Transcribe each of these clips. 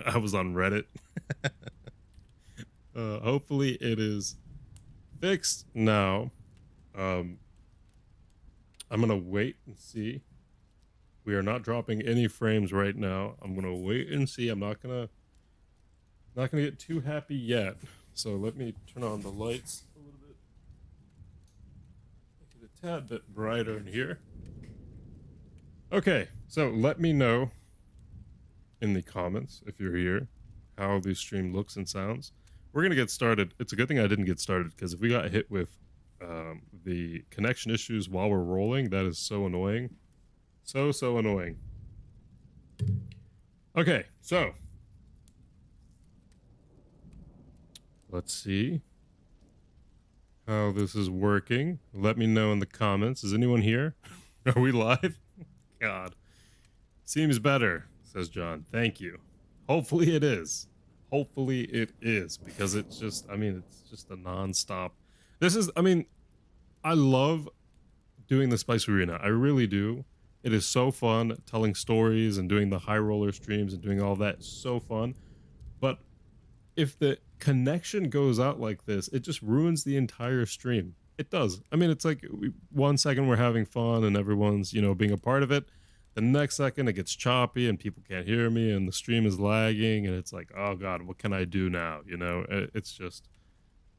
I was on Reddit. Hopefully it is fixed now. Um, I'm gonna wait and see. We are not dropping any frames right now. I'm gonna wait and see. I'm not gonna get too happy yet. So let me turn on the lights a little bit. Make it a tad bit brighter in here. Okay, so let me know in the comments if you're here how the stream looks and sounds. We're gonna get started. It's a good thing I didn't get started, because if we got hit with the connection issues while we're rolling, that is so annoying. So annoying. Okay, so let's see how this is working. Let me know in the comments. Is anyone here? Are we live? God. Seems better, says John. Thank you. Hopefully it is. Hopefully it is, because it's just, I mean, it's just a non-stop. This is, I mean, I love doing the Spice Arena. I really do. It is so fun telling stories and doing the high roller streams and doing all that. It's so fun. But if the connection goes out like this, it just ruins the entire stream. It does. I mean, it's like 1 second we're having fun and everyone's, you know, being a part of it. The next second it gets choppy and people can't hear me and the stream is lagging and it's like, oh God, what can I do now? You know, it's just.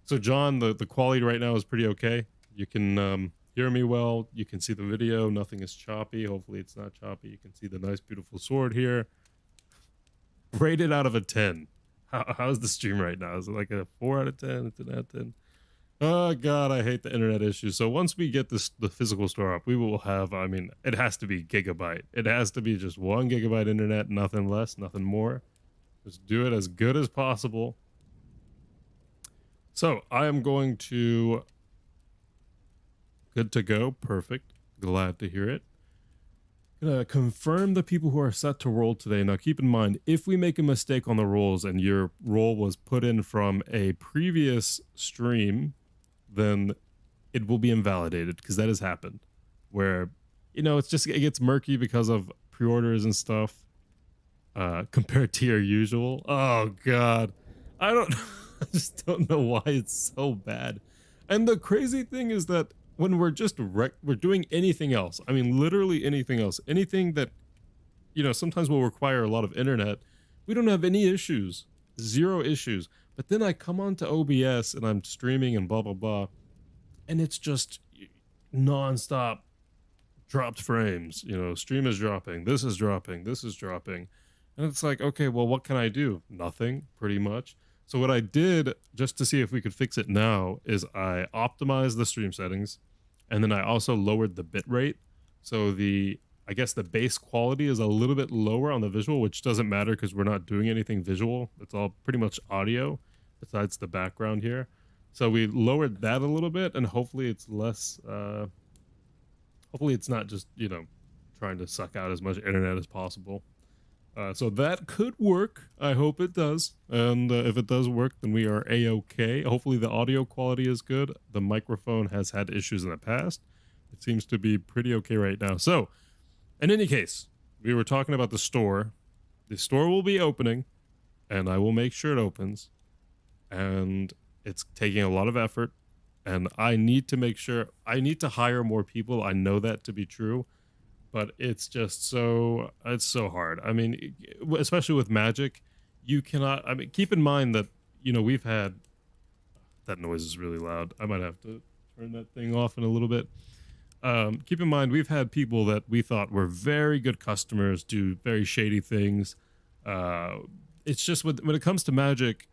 So John, the quality right now is pretty okay. You can hear me well. You can see the video. Nothing is choppy. Hopefully it's not choppy. You can see the nice, beautiful sword here. Rated out of a 10. How's the stream right now? Is it like a 4 out of 10? A 10 out of 10? Oh God, I hate the internet issues. So once we get the physical store up, we will have, I mean, it has to be gigabyte. It has to be just 1 gigabyte internet, nothing less, nothing more. Just do it as good as possible. So I am going to, good to go, perfect. Glad to hear it. Gonna confirm the people who are set to roll today. Now keep in mind, if we make a mistake on the rolls and your roll was put in from a previous stream, then it will be invalidated, because that has happened. Where, you know, it's just, it gets murky because of pre-orders and stuff compared to your usual. Oh God, I don't I just don't know why it's so bad. And the crazy thing is that when we're just we're doing anything else, I mean literally anything else, anything that, you know, sometimes will require a lot of internet, we don't have any issues, 0 issues. But then I come onto OBS and I'm streaming and blah blah blah, and it's just non-stop dropped frames. You know, stream is dropping, this is dropping, this is dropping, and it's like, okay, well, what can I do? Nothing, pretty much. So what I did, just to see if we could fix it now, is I optimized the stream settings, and then I also lowered the bitrate. So I guess the base quality is a little bit lower on the visual, which doesn't matter because we're not doing anything visual. It's all pretty much audio besides the background here. So we lowered that a little bit, and hopefully it's less, hopefully it's not just, you know, trying to suck out as much internet as possible. So that could work. I hope it does. And if it does work, then we are A-okay. Hopefully the audio quality is good. The microphone has had issues in the past. It seems to be pretty okay right now. So, in any case, we were talking about the store. The store will be opening, and I will make sure it opens. And it's taking a lot of effort. And I need to make sure, I need to hire more people. I know that to be true. But it's just so, it's so hard. I mean, especially with Magic, you cannot, I mean, keep in mind that, you know, we've had, that noise is really loud. I might have to turn that thing off in a little bit. Keep in mind, we've had people that we thought were very good customers do very shady things. It's just when it comes to Magic,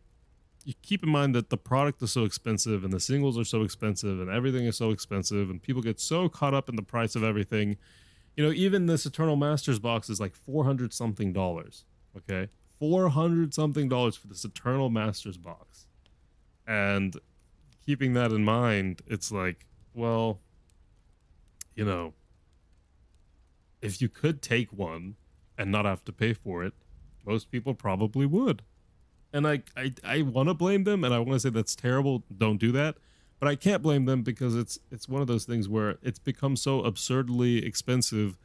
you keep in mind that the product is so expensive and the singles are so expensive and everything is so expensive and people get so caught up in the price of everything. You know, even this Eternal Masters box is like $400 something, okay? $400 something for this Eternal Masters box. And keeping that in mind, it's like, well, you know, if you could take one and not have to pay for it, most people probably would. And I want to blame them, and I want to say that's terrible, don't do that. But I can't blame them because it's one of those things where it's become so absurdly expensive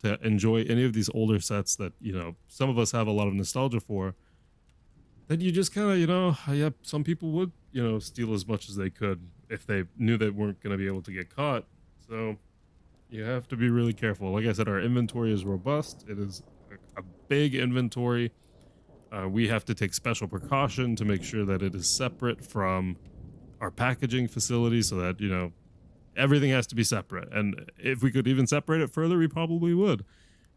to enjoy any of these older sets that, you know, some of us have a lot of nostalgia for. then you just kind of, you know, yeah, some people would, you know, steal as much as they could if they knew they weren't going to be able to get caught. So you have to be really careful. Like I said, our inventory is robust. It is a big inventory. We have to take special precaution to make sure that it is separate from our packaging facility so that, you know, everything has to be separate. And if we could even separate it further, we probably would.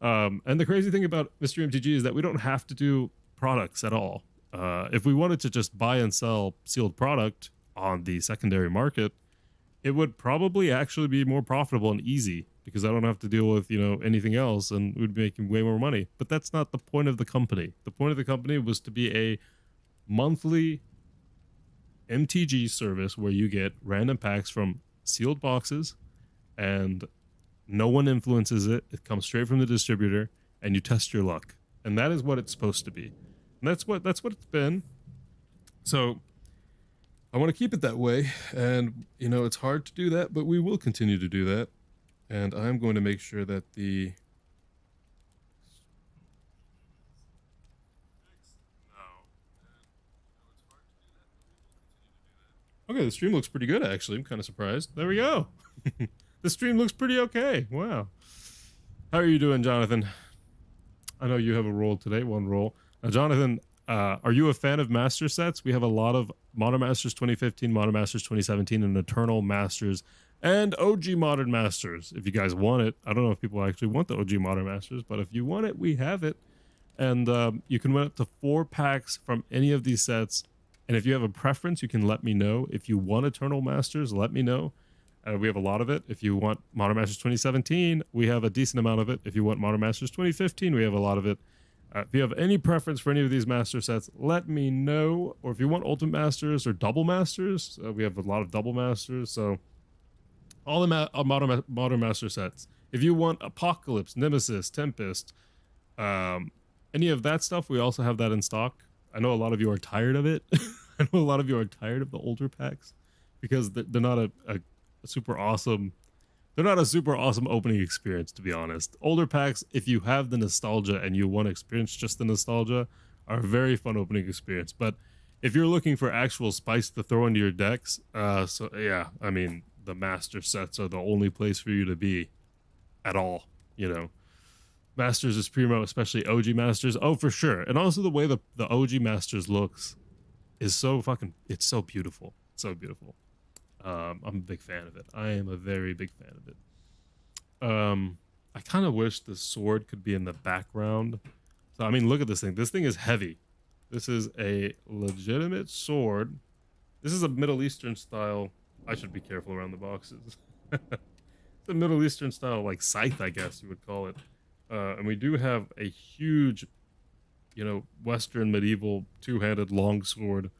And the crazy thing about Mystery MTG is that we don't have to do products at all. If we wanted to just buy and sell sealed product on the secondary market, it would probably actually be more profitable and easy because I don't have to deal with, you know, anything else and we'd be making way more money. But that's not the point of the company. The point of the company was to be a monthly MTG service where you get random packs from sealed boxes and no one influences it. It comes straight from the distributor and you test your luck. And that is what it's supposed to be. And that's what it's been. So I want to keep it that way. And, you know, it's hard to do that, but we will continue to do that. And I'm going to make sure that the... Okay, the stream looks pretty good, actually. I'm kind of surprised. There we go. The stream looks pretty okay. Wow. How are you doing, Jonathan? I know you have a role today, one role. Now, Jonathan, are you a fan of Master sets? We have a lot of Modern Masters 2015, Modern Masters 2017, and Eternal Masters, and OG Modern Masters. If you guys want it, I don't know if people actually want the OG Modern Masters, but if you want it, we have it. And you can win up to 4 packs from any of these sets. And if you have a preference, you can let me know. If you want Eternal Masters, let me know. We have a lot of it. If you want Modern Masters 2017, we have a decent amount of it. If you want Modern Masters 2015, we have a lot of it. If you have any preference for any of these master sets, let me know. Or if you want Ultimate Masters or Double Masters, we have a lot of Double Masters. So all the modern Master sets. If you want Apocalypse, Nemesis, Tempest, any of that stuff, we also have that in stock. I know a lot of you are tired of it. I know a lot of you are tired of the older packs because they're not a super awesome. They're not a super awesome opening experience, to be honest. Older packs, if you have the nostalgia and you want to experience just the nostalgia, are a very fun opening experience. But if you're looking for actual spice to throw into your decks, so yeah, I mean, the master sets are the only place for you to be at all, you know. Masters is primo, especially OG Masters. Oh, for sure. And also the way the OG Masters looks is so fucking, it's so beautiful. So beautiful. I'm a big fan of it. I am a very big fan of it. I kind of wish the sword could be in the background. So, I mean, look at this thing. This thing is heavy. This is a legitimate sword. This is a Middle Eastern style. I should be careful around the boxes. It's a Middle Eastern style, like scythe, I guess you would call it. And we do have a huge, you know, Western medieval two-handed longsword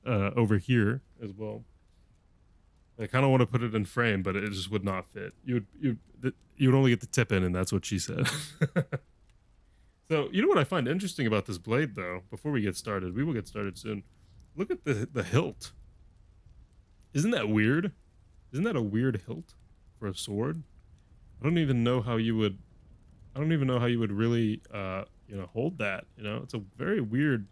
over here as well. I kind of want to put it in frame, but it just would not fit. You'd only get the tip in, and that's what she said. So, you know what I find interesting about this blade, though? Before we get started, we will get started soon. Look at the hilt. Isn't that weird? Isn't that a weird hilt for a sword? I don't even know how you would. I don't even know how you would really, you know, hold that. You know, it's a very weird.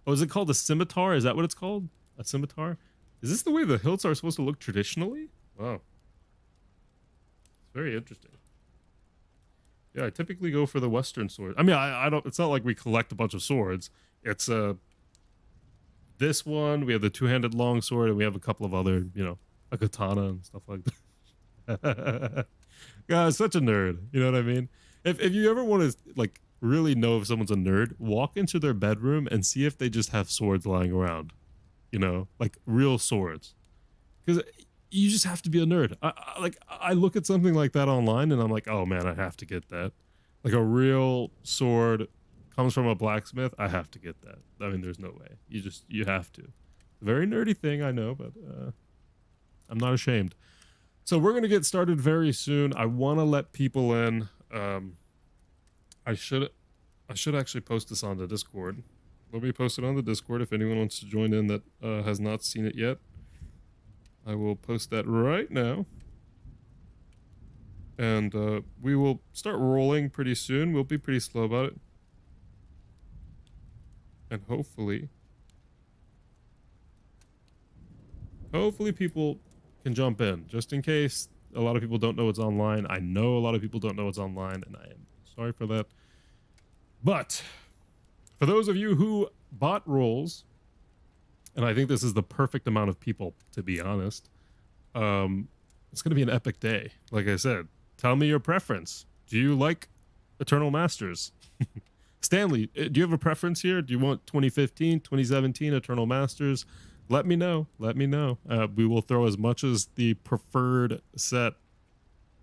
Oh, is it called a scimitar? Is that what it's called? A scimitar? Is this the way the hilts are supposed to look traditionally? Wow. It's very interesting. Yeah, I typically go for the Western sword. I mean, I don't. It's not like we collect a bunch of swords. It's this one. We have the two-handed longsword, and we have a couple of other, you know, a katana and stuff like that. God, such a nerd. You know what I mean? If you ever want to like really know if someone's a nerd, walk into their bedroom and see if they just have swords lying around. You know, like real swords. Because you just have to be a nerd. I look at something like that online and I'm like, oh man, I have to get that. Like a real sword comes from a blacksmith. I have to get that. I mean, there's no way. You have to. Very nerdy thing, I know, but I'm not ashamed. So we're going to get started very soon. I want to let people in. I should actually post this on the Discord. Let me post it on the Discord if anyone wants to join in that has not seen it yet. I will post that right now. And we will start rolling pretty soon. We'll be pretty slow about it. And hopefully people can jump in, just in case a lot of people don't know it's online. I know a lot of people don't know it's online, and I am sorry for that. But for those of you who bought rolls, and I think this is the perfect amount of people, to be honest, it's going to be an epic day. Like I said, tell me your preference. Do you like Eternal Masters? Stanley, do you have a preference here? Do you want 2015, 2017 Eternal Masters? Let me know. Let me know. We will throw as much as the preferred set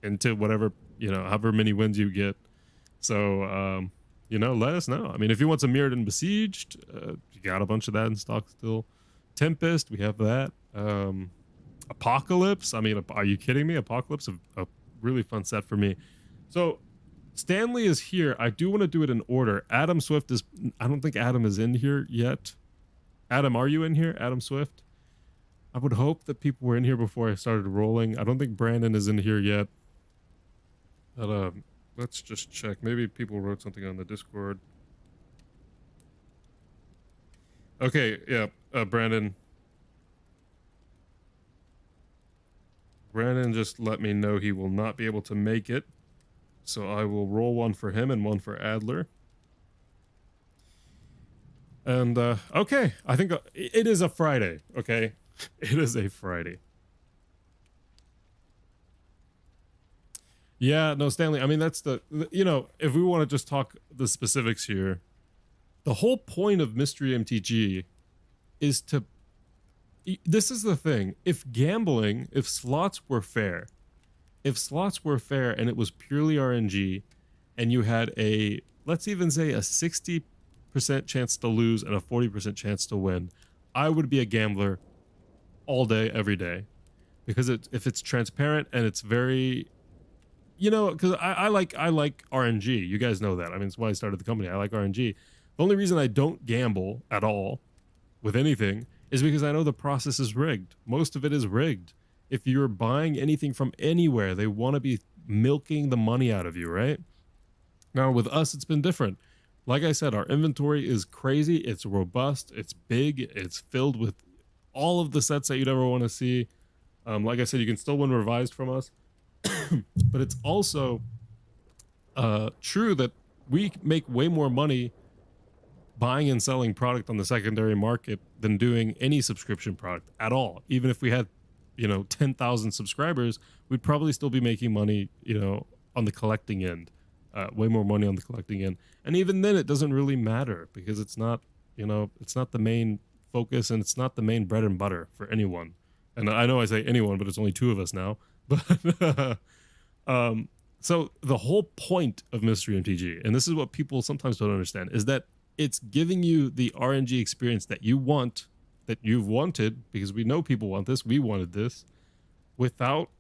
into whatever, however many wins you get. So, let us know. I mean, if you want some Mirrored and Besieged, you got a bunch of that in stock still. Tempest, we have that. Apocalypse, I mean, are you kidding me? Apocalypse, a really fun set for me. So, Stanley is here. I do want to do it in order. Adam Swift is... I don't think Adam is in here yet. Adam, are you in here? Adam Swift? I would hope that people were in here before I started rolling. I don't think Brandon is in here yet. But, let's just check. Maybe people wrote something on the Discord. Okay, yeah, Brandon. Brandon just let me know he will not be able to make it. So I will roll one for him and one for Adler. And, okay, I think it is a Friday, okay? It is a Friday. Yeah, no, Stanley, I mean, that's if we want to just talk the specifics here, the whole point of Mystery MTG is to... This is the thing. If slots were fair, and it was purely RNG, and you had let's even say a 60% chance to lose and a 40% chance to win, I would be a gambler all day, every day. Because if it's transparent and it's very... because I like RNG. You guys know that. I mean, it's why I started the company. I like RNG. The only reason I don't gamble at all with anything is because I know the process is rigged. Most of it is rigged. If you're buying anything from anywhere, they want to be milking the money out of you, right? Now, with us, it's been different. Like I said, our inventory is crazy. It's robust. It's big. It's filled with all of the sets that you'd ever want to see. Like I said, you can still win revised from us. But it's also true that we make way more money buying and selling product on the secondary market than doing any subscription product at all. Even if we had 10,000 subscribers, we'd probably still be making money on the collecting end, way more money on the collecting end. And even then, it doesn't really matter because it's not it's not the main focus, and it's not the main bread and butter for anyone. And I know I say anyone, but it's only two of us now. But so the whole point of Mystery MTG, and this is what people sometimes don't understand, is that it's giving you the RNG experience that you want, that you've wanted, because we know people want this, we wanted this, without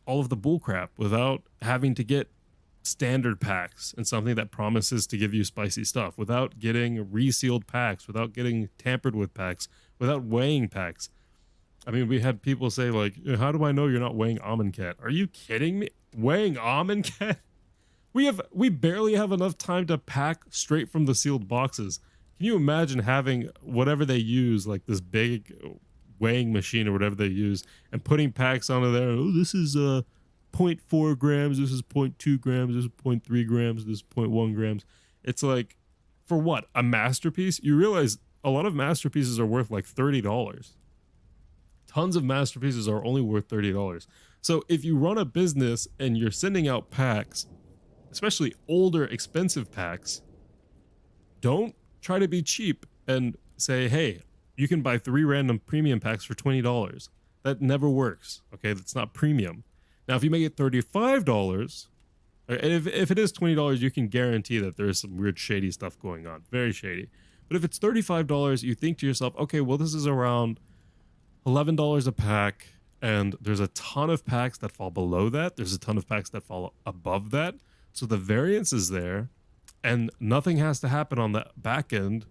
all of the bullcrap, without having to get standard packs and something that promises to give you spicy stuff, without getting resealed packs, without getting tampered with packs, without weighing packs. I mean, we had people say, like, how do I know you're not weighing Amonkhet? Are you kidding me? Weighing Amonkhet? We barely have enough time to pack straight from the sealed boxes. Can you imagine having whatever they use, like this big weighing machine or whatever they use, and putting packs onto there? Oh, this is 0.4 grams, this is 0.2 grams, this is 0.3 grams, this is 0.1 grams. It's like, for what? A masterpiece? You realize a lot of masterpieces are worth like $30. Tons of masterpieces are only worth $30. So if you run a business and you're sending out packs, especially older, expensive packs, don't try to be cheap and say, hey, you can buy 3 random premium packs for $20. That never works. Okay, that's not premium. Now, if you make it $35, and if it is $20, you can guarantee that there's some weird shady stuff going on. Very shady. But if it's $35, you think to yourself, okay, well, this is around $11 a pack, and there's a ton of packs that fall below that. There's a ton of packs that fall above that. So the variance is there, and nothing has to happen on the back end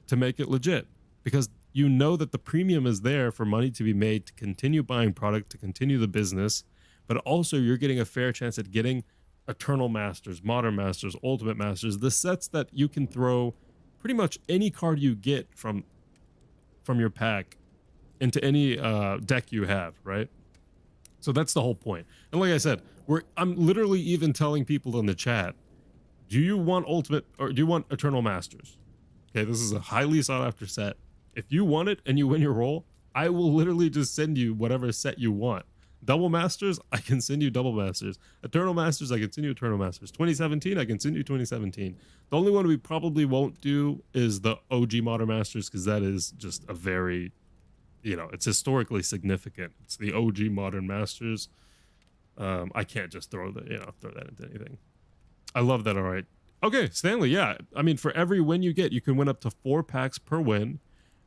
to make it legit, because you know that the premium is there for money to be made to continue buying product, to continue the business, but also you're getting a fair chance at getting Eternal Masters, Modern Masters, Ultimate Masters, the sets that you can throw pretty much any card you get from your pack into any deck you have, right? So that's the whole point. And like I said, I'm literally even telling people in the chat, do you want Ultimate or do you want Eternal Masters? Okay, this is a highly sought after set. If you want it and you win your roll, I will literally just send you whatever set you want. Double Masters, I can send you Double Masters. Eternal Masters, I can send you Eternal Masters. 2017, I can send you 2017. The only one we probably won't do is the OG Modern Masters, because that is just a very, it's historically significant. It's the OG Modern Masters. I can't just throw that into anything. I love that. All right. Okay, Stanley. Yeah. I mean, for every win you get, you can win up to 4 packs per win.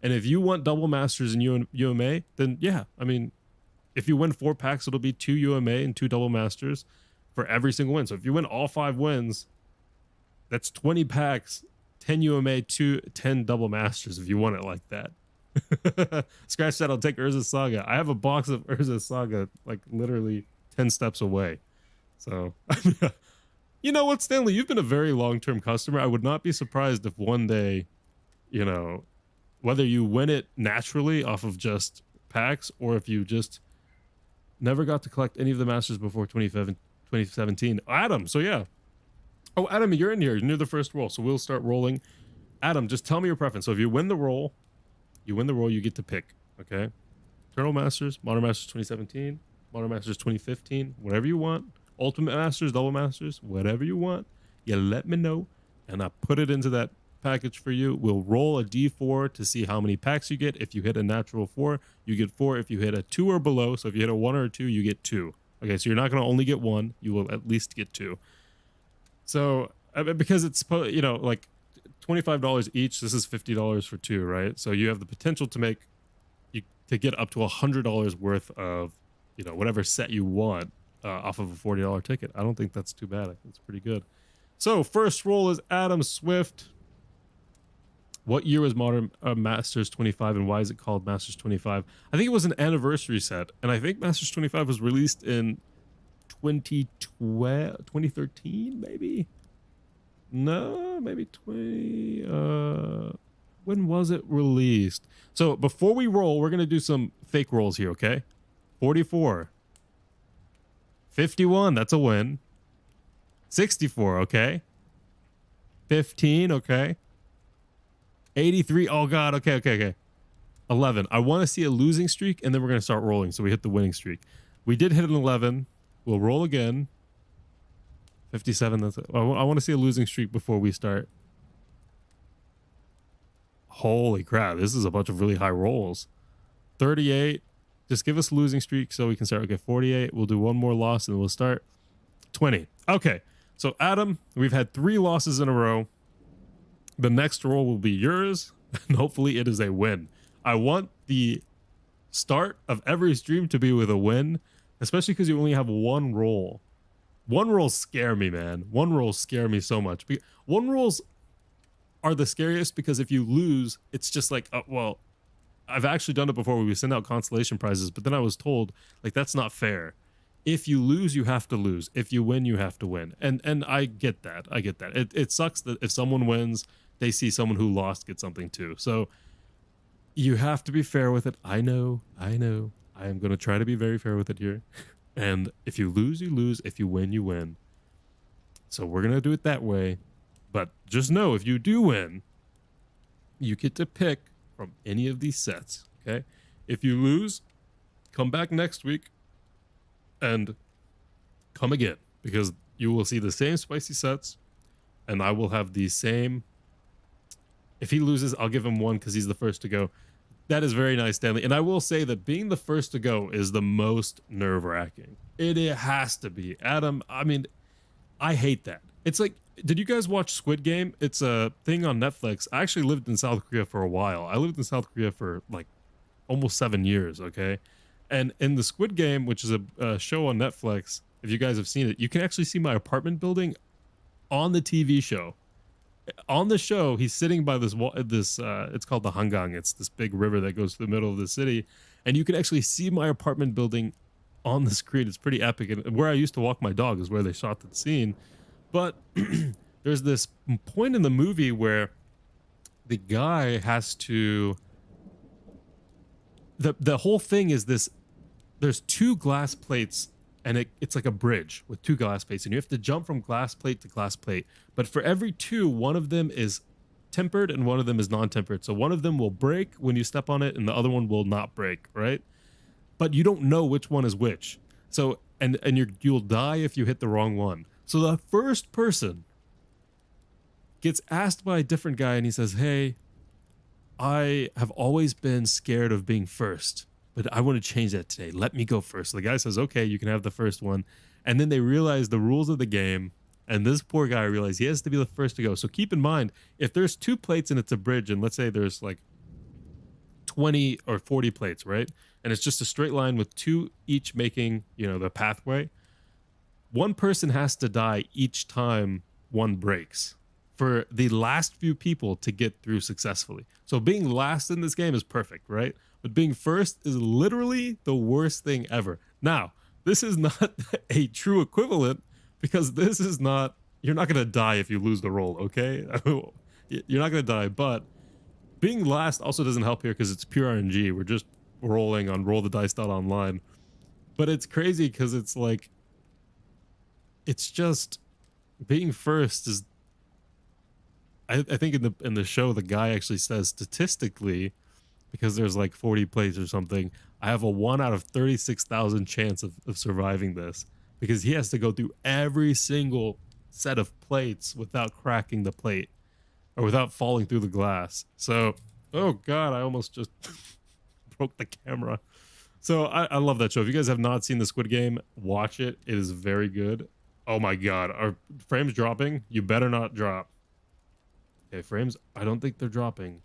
And if you want Double Masters and UMA, then yeah, I mean, if you win 4 packs, it'll be 2 UMA and 2 Double Masters for every single win. So if you win all 5 wins, that's 20 packs, 10 UMA, 10 Double Masters if you want it like that. Scratch that, I'll take Urza's Saga. I have a box of Urza's Saga like literally 10 steps away. So, you know what, Stanley? You've been a very long-term customer. I would not be surprised if one day, whether you win it naturally off of just packs or if you just never got to collect any of the Masters before 2017. Adam, so yeah. Oh, Adam, you're in here. You're near the first roll, so we'll start rolling. Adam, just tell me your preference. So if you win the roll, you get to pick, okay? Eternal Masters, Modern Masters 2017, Modern Masters 2015, whatever you want. Ultimate Masters, Double Masters, whatever you want. You let me know, and I put it into that package for you. We'll roll a d4 to see how many packs you get. If you hit a natural 4, you get 4. If you hit a 2 or below, so if you hit a 1 or a 2, you get 2. Okay, so you're not going to only get 1. You will at least get 2. So, because it's, like $25 each, this is $50 for 2, right? So you have the potential to get up to $100 worth of, whatever set you want off of a $40 ticket. I don't think that's too bad. I think it's pretty good. So first roll is Adam Swift. What year was Modern Masters 25 and why is it called Masters 25? I think it was an anniversary set, and I think Masters 25 was released in 2013, maybe? No, maybe 20... when was it released? So before we roll, we're going to do some fake rolls here, okay? 44. 51, that's a win. 64, okay. 15, okay. 83, oh god, okay. 11, I want to see a losing streak, and then we're going to start rolling, so we hit the winning streak. We did hit an 11. We'll roll again. 57, that's it. I want to see a losing streak before we start. Holy crap, this is a bunch of really high rolls. 38, just give us a losing streak so we can start. Okay, 48, we'll do one more loss, and we'll start. 20, okay. So, Adam, we've had 3 losses in a row. The next roll will be yours, and hopefully it is a win. I want the start of every stream to be with a win, especially because you only have 1 roll. 1 rolls scare me, man. 1 rolls scare me so much. 1 rolls are the scariest because if you lose, it's just like, well, I've actually done it before where we send out consolation prizes, but then I was told, like, that's not fair. If you lose, you have to lose. If you win, you have to win. And I get that. It sucks that if someone wins, they see someone who lost get something too. So you have to be fair with it. I know. I am going to try to be very fair with it here. And if you lose, you lose. If you win, you win. So we're going to do it that way. But just know, if you do win, you get to pick from any of these sets, okay? If you lose, come back next week and come again, because you will see the same spicy sets, and I will have the same. If he loses, I'll give him 1 because he's the first to go. That is very nice, Stanley. And I will say that being the first to go is the most nerve-wracking. It has to be. Adam, I mean, I hate that. It's like, did you guys watch Squid Game? It's a thing on Netflix. I actually lived in South Korea for a while. I lived in South Korea for like almost 7 years, okay? And in the Squid Game, which is a show on Netflix, if you guys have seen it, you can actually see my apartment building on the TV show. On the show, he's sitting by this it's called the Hangang. It's this big river that goes through the middle of the city. And you can actually see my apartment building on the screen. It's pretty epic. And where I used to walk my dog is where they shot the scene. But there's this point in the movie where the guy has to, the whole thing is this: there's two glass plates, and it's like a bridge with two glass plates, and you have to jump from glass plate to glass plate. But for every two, one of them is tempered and one of them is non-tempered. So one of them will break when you step on it and the other one will not break, right? But you don't know which one is which. So and you'll die if you hit the wrong one. So the first person gets asked by a different guy and he says, "Hey, I have always been scared of being first, but I want to change that today. Let me go first." So the guy says, "Okay, you can have the first one." And then they realize the rules of the game, and this poor guy realized he has to be the first to go. So keep in mind, if there's two plates and it's a bridge, and let's say there's like 20 or 40 plates, right? And it's just a straight line with two each making, the pathway. One person has to die each time one breaks for the last few people to get through successfully. So being last in this game is perfect, right? But being first is literally the worst thing ever. Now, this is not a true equivalent because this is not, you're not going to die if you lose the roll, okay? You're not going to die, but being last also doesn't help here because it's pure RNG. We're just rolling on rollthedice.online. But it's crazy because it's like, it's just being first is, I think in the show the guy actually says statistically, because there's like 40 plays or something, I have a 1 out of 36,000 chance of surviving this, because he has to go through every single set of plates without cracking the plate or without falling through the glass. So, oh god, I almost just broke the camera. So I love that show. If you guys have not seen the Squid Game, watch it. It is very good. Oh my god, are frames dropping? You better not drop. Okay, frames, I don't think they're dropping.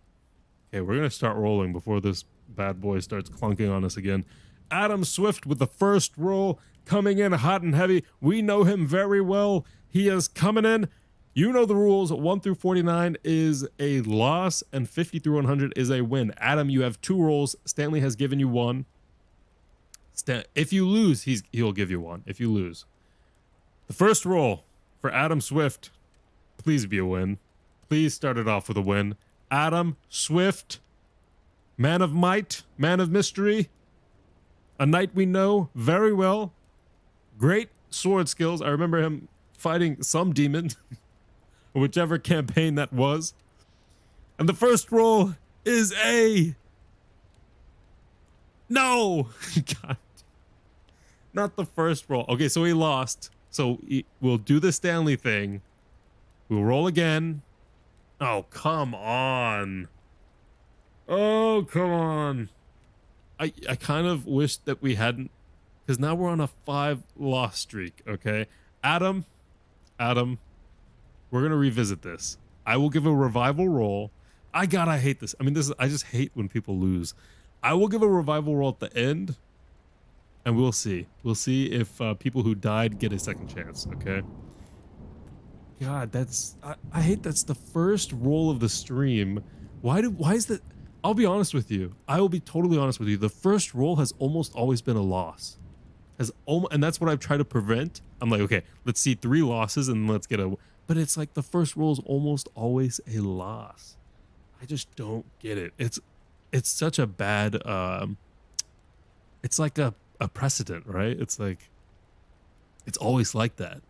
Okay, we're going to start rolling before this bad boy starts clunking on us again. Adam Swift with the first roll, coming in hot and heavy. We know him very well. He is coming in. You know the rules. 1 through 49 is a loss, and 50 through 100 is a win. Adam, you have 2 rolls. Stanley has given you 1. If you lose, he'll give you 1. If you lose. The first roll for Adam Swift, please be a win. Please start it off with a win. Adam Swift, man of might, man of mystery, a knight we know very well, great sword skills. I remember him fighting some demon, whichever campaign that was. And the first roll is a... No! God. Not the first roll. Okay, so he lost. So we'll do the Stanley thing. We'll roll again. Oh, come on. Oh, come on. I kind of wish that we hadn't, because now we're on a 5 loss streak, okay? Adam, we're going to revisit this. I will give a revival roll. I hate this. I mean, I just hate when people lose. I will give a revival roll at the end, and we'll see. We'll see if people who died get a second chance, okay? God, I hate that's the first roll of the stream. Why is that? I'll be honest with you. I will be totally honest with you. The first roll has almost always been a loss. And that's what I've tried to prevent. I'm like, okay, let's see 3 losses and let's get a... But it's like the first roll is almost always a loss. I just don't get it. It's such a bad... it's like a precedent, right? It's like... It's always like that.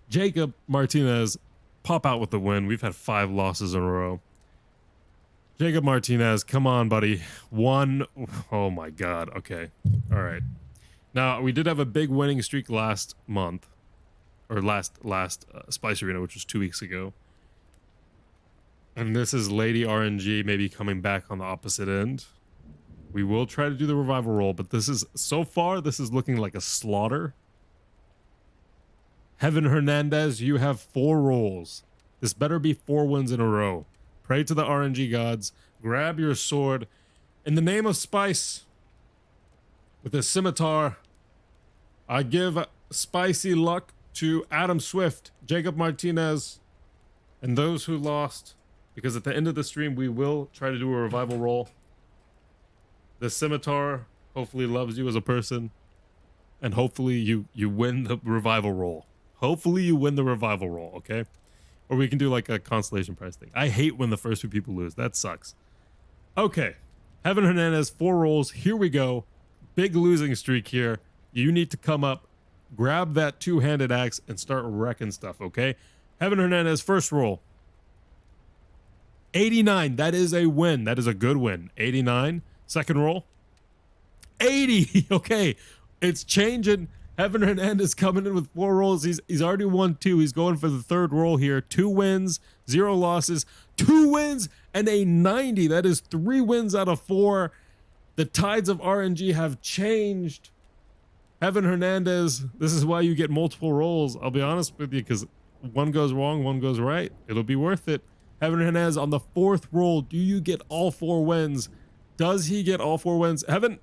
Jacob Martinez, pop out with the win. We've had 5 losses in a row. Jacob Martinez, come on, buddy. 1. Oh my god. Okay. All right. Now, we did have a big winning streak last month. Or last Spice Arena, which was 2 weeks ago. And this is Lady RNG maybe coming back on the opposite end. We will try to do the revival roll, but so far, this is looking like a slaughter. Heaven Hernandez, you have 4 rolls. This better be 4 wins in a row. Pray to the RNG gods. Grab your sword. In the name of Spice, with a scimitar, I give spicy luck to Adam Swift, Jacob Martinez, and those who lost. Because at the end of the stream, we will try to do a revival roll. The scimitar hopefully loves you as a person. And hopefully you win the revival roll. Hopefully you win the revival roll, okay? Or we can do like a consolation prize thing. I hate when the first two people lose. That sucks. Okay. Heaven Hernandez, 4 rolls. Here we go. Big losing streak here. You need to come up, grab that two-handed axe, and start wrecking stuff, okay? Heaven Hernandez, first roll. 89. That is a win. That is a good win. 89. Second roll. 80. Okay. It's changing. Heaven Hernandez coming in with 4 rolls. He's already won 2. He's going for the third roll here. 2 wins, 0 losses, 2 wins, and a 90. That is 3 wins out of 4. The tides of RNG have changed. Heaven Hernandez, this is why you get multiple rolls. I'll be honest with you, because one goes wrong, one goes right. It'll be worth it. Heaven Hernandez on the 4th roll. Do you get all 4 wins? Does he get all 4 wins? Heaven...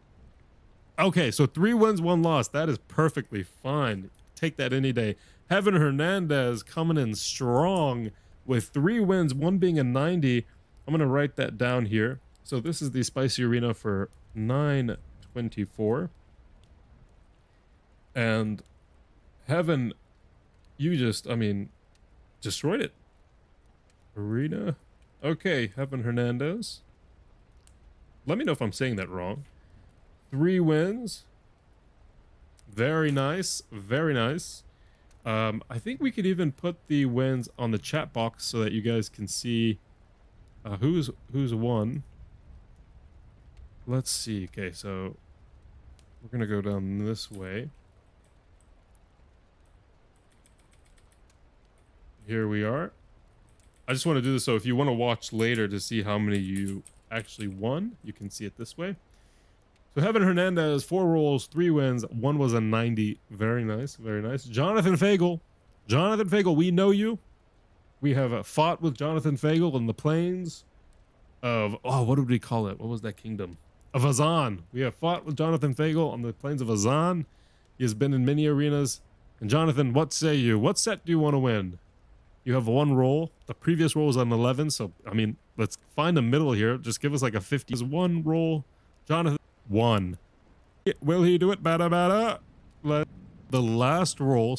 Okay, so 3 wins, 1 loss. That is perfectly fine. Take that any day. Heaven Hernandez coming in strong with 3 wins, 1 being a 90. I'm going to write that down here. So this is the Spicy Arena for 9/24. And Heaven, you just, I mean, destroyed it. Arena. Okay, Heaven Hernandez. Let me know if I'm saying that wrong. 3 wins. Very nice. Very nice. I think we could even put the wins on the chat box so that you guys can see who's won. Let's see. Okay, so we're going to go down this way. Here we are. I just want to do this so if you want to watch later to see how many you actually won, you can see it this way. So Heaven Hernandez, 4 rolls, 3 wins, 1 was a 90. Very nice, very nice. Jonathan Fagel. Jonathan Fagel, we know you. We have fought with Jonathan Fagel in the plains of, oh, what did we call it? What was that kingdom? Of Azan. We have fought with Jonathan Fagel on the plains of Azan. He has been in many arenas. And Jonathan, what say you? What set do you want to win? You have 1 roll. The previous roll was on 11. So, I mean, let's find a middle here. Just give us like a 50. 1 roll. Jonathan. 1. Will he do it? Bada bada. The last roll.